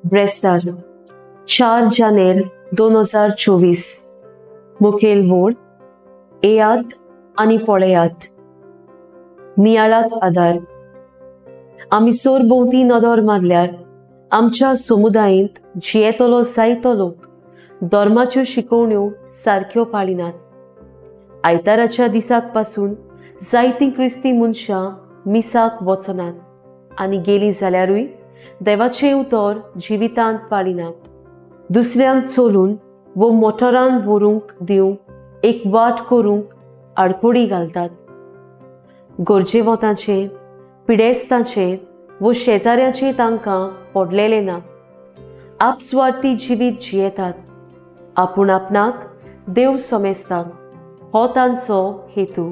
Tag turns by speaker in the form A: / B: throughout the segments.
A: ब्रेस्तार 4 जानेर 2024 मुखेल बोर्ड येयात आनी पळयात नियाळाक आदार। आमी सोर भोंवती नदर मारल्यार आमच्या समुदायांत जियेतलो जायतो लोक धर्माच्यो शिकवण्यो सारक्यो पाळिनात। आयताराच्या दिसाक पासून जायतीं क्रिस्ती मनशां मिसाक वचनात आनी गेलीं जाल्यारूय देवाचें उतर जिवितांत पाळिनात। दुसऱ्यांक चलून वो मोटरान व्हरूंक दिवंक एक वाट करूंक आडकोडी घालतात। गरजेवतांचें पिडेस्तांचें वो शेजाऱ्याचें तांकां पडलेलें ना। आपस्वार्थी जिवीत जियेतात, आपूण आपणाक देव समजतात, हो तांचो हेतू।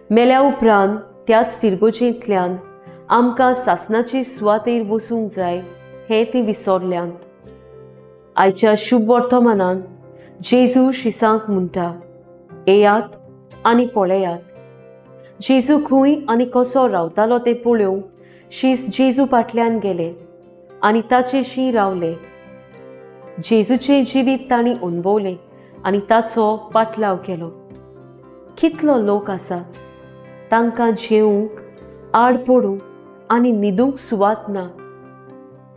A: मेल्या उपरांत त्याच फिरगोजेंतल्यान आमकां सासणाचे सुवातेर वचूंक जाय हें तीं विसरल्यांत। आयच्या शुभ वर्तमानांत जेजू शिसांक म्हणटा, येयात आनी पळयात। जेजू खंय आनी कसो रावतालो तें पळोवंक शीस जेजू फाटल्यान गेले आनी ताचेशी रावले। जेजूचें जिवीत तांणी अणभवलें आनी ताचो पाटलाव केलो। कितलो लोक आसा तांकां जेवंक, आड पडूंक आनी न्हिदूंक सुवात ना,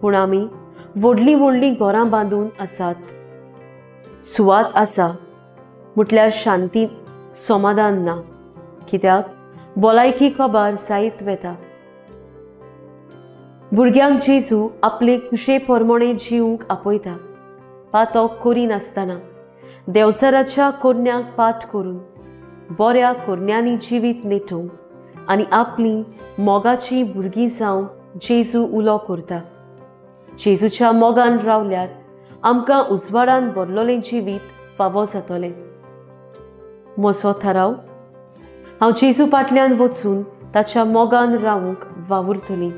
A: पूण आमी व्हडलीं व्हडलीं घरां बांदून आसात। सुवात आसा म्हटल्यार शांती समाधान ना, कित्याक भलायकी काबार जायत वेता। भुरग्यांक जेजू आपले कुशे प्रमाणें जिवंक आपयता, पातो करिनासतना देंवचाराच्या कोरण्यांक पाठ करून बऱ्या कोरण्यांनी जिवीत नेटोवंक आनी आपलीं मोगाचीं भुरगीं जावंक जेजू उलो करता। जेजूच्या मोगान रावल्यार आमकां उजवाडान भरलोलें जिवीत फावो जातलें। म्हजो थाराव, हांव जेजू फाटल्यान वचून ताच्या मोगान रावूंक वावुरतलीं।